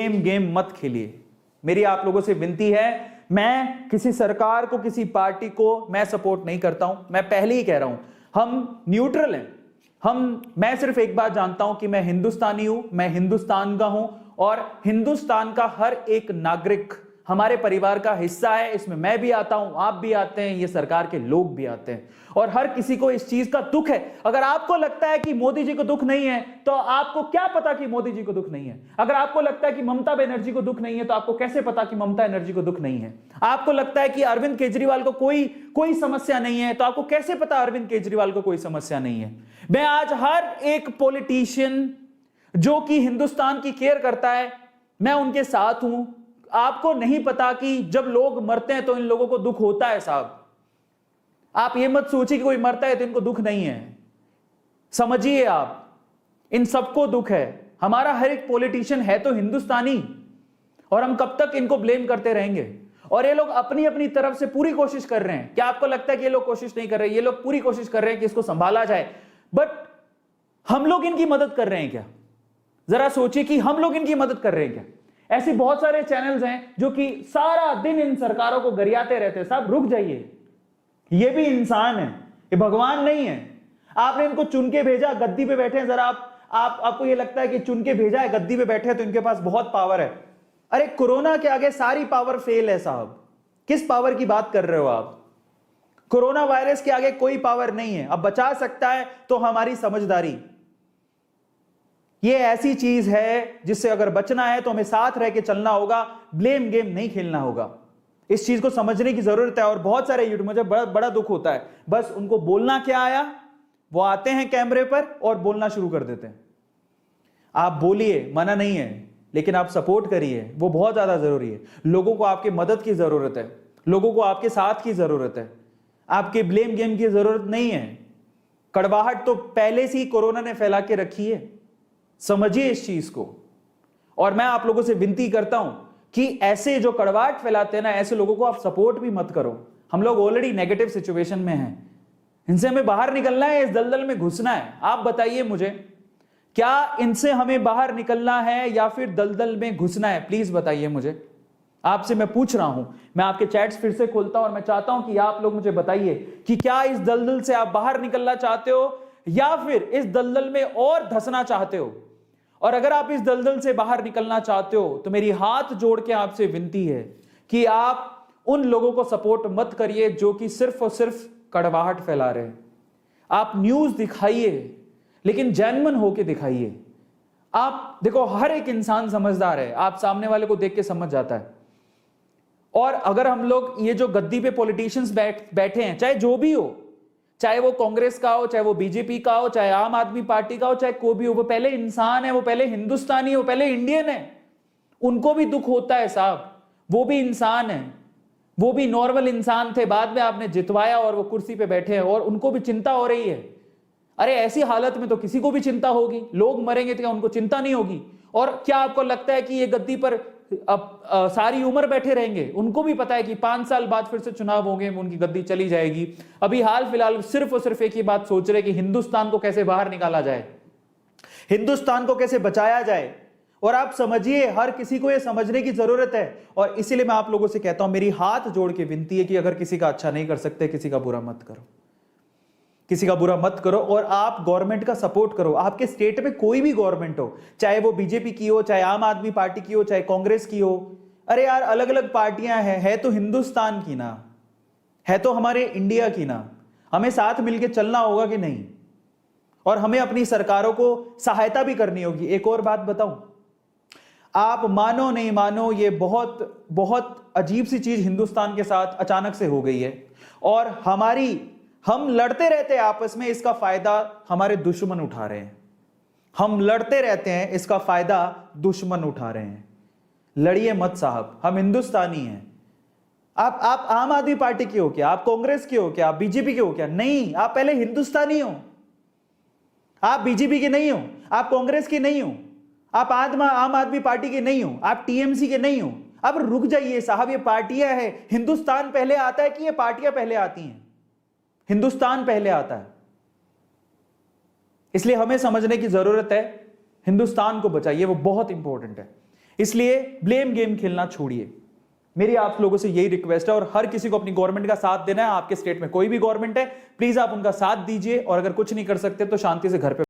Game मत खेलिए। मेरी आप लोगों से विनती है, मैं किसी सरकार को, किसी पार्टी को मैं सपोर्ट नहीं करता हूं। मैं पहले ही कह रहा हूं, हम न्यूट्रल हैं। मैं सिर्फ एक बात जानता हूं कि मैं हिंदुस्तानी हूं, मैं हिंदुस्तान का हूं और हिंदुस्तान का हर एक नागरिक हमारे परिवार का हिस्सा है। इसमें मैं भी आता हूं, आप भी आते हैं, ये सरकार के लोग भी आते हैं और हर किसी को इस चीज का दुख है। अगर आपको लगता है कि मोदी जी को दुख नहीं है तो आपको क्या पता कि मोदी जी को दुख नहीं है। अगर आपको लगता है कि ममता बनर्जी को दुख नहीं है तो आपको कैसे पता कि ममता बनर्जी को दुख नहीं है। आपको लगता है कि अरविंद केजरीवाल को कोई समस्या नहीं है तो आपको कैसे पता अरविंद केजरीवाल को कोई समस्या नहीं है। मैं आज हर एक पॉलिटिशियन जो कि हिंदुस्तान की केयर करता है, मैं उनके साथ हूं। आपको नहीं पता कि जब लोग मरते हैं तो इन लोगों को दुख होता है साहब। आप ये मत सोचिए कि कोई मरता है तो इनको दुख नहीं है। समझिए, आप इन सबको दुख है। हमारा हर एक पॉलिटिशियन है तो हिंदुस्तानी और हम कब तक इनको ब्लेम करते रहेंगे। और ये लोग अपनी अपनी तरफ से पूरी कोशिश कर रहे हैं। क्या आपको लगता है कि ये लोग कोशिश नहीं कर रहे? ये लोग पूरी कोशिश कर रहे हैं कि इसको संभाला जाए, बट हम लोग इनकी मदद कर रहे हैं क्या? जरा सोचिए कि हम लोग इनकी मदद कर रहे हैं क्या? ऐसी बहुत सारे चैनल्स हैं जो कि सारा दिन इन सरकारों को गरियाते रहते हैं। साहब रुक जाइए, ये भी इंसान है, ये भगवान नहीं है। आपने इनको चुन के भेजा, गद्दी पे बैठे हैं। जरा आपको ये लगता है कि चुन के भेजा है, गद्दी पे बैठे हैं तो इनके पास बहुत पावर है। अरे कोरोना के आगे सारी पावर फेल है साहब। किस पावर की बात कर रहे हो आप? कोरोना वायरस के आगे कोई पावर नहीं है। अब बचा सकता है तो हमारी समझदारी। ये ऐसी चीज है जिससे अगर बचना है तो हमें साथ रह के चलना होगा, ब्लेम गेम नहीं खेलना होगा। इस चीज को समझने की जरूरत है। और बहुत सारे यूट्यूब, मुझे बड़ा दुख होता है, बस उनको बोलना क्या आया, वो आते हैं कैमरे पर और बोलना शुरू कर देते हैं। आप बोलिए, मना नहीं है, लेकिन आप सपोर्ट करिए, वो बहुत ज्यादा जरूरी है। लोगों को आपकी मदद की जरूरत है, लोगों को आपके साथ की जरूरत है, आपके ब्लेम गेम की जरूरत नहीं है। कड़वाहट तो पहले से ही कोरोना ने फैला के रखी है, समझिए इस चीज को। और मैं आप लोगों से विनती करता हूं कि ऐसे जो कड़वाहट फैलाते हैं ना, ऐसे लोगों को आप सपोर्ट भी मत करो। हम लोग ऑलरेडी नेगेटिव सिचुएशन में हैं, इनसे हमें बाहर निकलना है, इस दलदल में घुसना है। आप बताइए मुझे, क्या इनसे हमें बाहर निकलना है या फिर दलदल में घुसना है? प्लीज बताइए मुझे, आपसे मैं पूछ रहा हूं। मैं आपके चैट्स फिर से खोलता हूं और मैं चाहता हूं कि आप लोग मुझे बताइए कि क्या इस दलदल से आप बाहर निकलना चाहते हो या फिर इस दलदल में और धंसना चाहते हो। और अगर आप इस दलदल से बाहर निकलना चाहते हो तो मेरी हाथ जोड़ के आपसे विनती है कि आप उन लोगों को सपोर्ट मत करिए जो कि सिर्फ और सिर्फ कड़वाहट फैला रहे हैं। आप न्यूज दिखाइए, लेकिन जेन्युइन होके दिखाइए। आप देखो, हर एक इंसान समझदार है, आप सामने वाले को देख के समझ जाता है। और अगर हम लोग ये जो गद्दी पे पॉलिटिशियंस बैठे हैं, चाहे जो भी हो, चाहे वो कांग्रेस का हो, चाहे वो बीजेपी का हो, चाहे आम आदमी पार्टी का हो, चाहे कोई भी हो, वो पहले इंसान है, वो पहले हिंदुस्तानी है, वो पहले इंडियन है। उनको भी दुख होता है साहब, वो भी इंसान है, वो भी नॉर्मल इंसान थे, बाद में आपने जितवाया और वो कुर्सी पे बैठे हैं और उनको भी चिंता हो रही है। अरे ऐसी हालत में तो किसी को भी चिंता होगी। लोग मरेंगे तो क्या उनको चिंता नहीं होगी? और क्या आपको लगता है कि ये गद्दी पर सारी उम्र बैठे रहेंगे? उनको भी पता है कि 5 साल बाद फिर से चुनाव होंगे, उनकी गद्दी चली जाएगी। अभी हाल फिलहाल सिर्फ और सिर्फ एक ही बात सोच रहे कि हिंदुस्तान को कैसे बाहर निकाला जाए, हिंदुस्तान को कैसे बचाया जाए। और आप समझिए, हर किसी को यह समझने की जरूरत है। और इसीलिए मैं आप लोगों से कहता हूं, मेरी हाथ जोड़ के विनती है कि अगर किसी का अच्छा नहीं कर सकते, किसी का बुरा मत करो, किसी का बुरा मत करो। और आप गवर्नमेंट का सपोर्ट करो। आपके स्टेट में कोई भी गवर्नमेंट हो, चाहे वो बीजेपी की हो, चाहे आम आदमी पार्टी की हो, चाहे कांग्रेस की हो। अरे यार, अलग अलग पार्टियां हैं, है तो हिंदुस्तान की ना, है तो हमारे इंडिया की ना। हमें साथ मिलकर चलना होगा कि नहीं? और हमें अपनी सरकारों को सहायता भी करनी होगी। एक और बात बताऊं, आप मानो नहीं मानो, ये बहुत बहुत अजीब सी चीज हिंदुस्तान के साथ अचानक से हो गई है। और हम लड़ते रहते हैं आपस में, इसका फायदा हमारे दुश्मन उठा रहे हैं। हम लड़ते रहते हैं, इसका फायदा दुश्मन उठा रहे हैं। लड़िए मत साहब, हम हिंदुस्तानी हैं। आप आम आदमी पार्टी के हो क्या? आप कांग्रेस के हो क्या? आप बीजेपी के हो क्या? नहीं, आप पहले हिंदुस्तानी हो। आप बीजेपी के नहीं हो, आप कांग्रेस के नहीं हो, आप आम आदमी पार्टी के नहीं हो, आप टीएमसी के नहीं हो। अब रुक जाइए साहब, ये पार्टियां हैं। हिंदुस्तान पहले आता है कि ये पार्टियां पहले आती हैं? हिंदुस्तान पहले आता है। इसलिए हमें समझने की जरूरत है, हिंदुस्तान को बचाइए, वो बहुत इंपॉर्टेंट है। इसलिए ब्लेम गेम खेलना छोड़िए। मेरी आप लोगों से यही रिक्वेस्ट है, और हर किसी को अपनी गवर्नमेंट का साथ देना है। आपके स्टेट में कोई भी गवर्नमेंट है, प्लीज आप उनका साथ दीजिए, और अगर कुछ नहीं कर सकते तो शांति से घर पे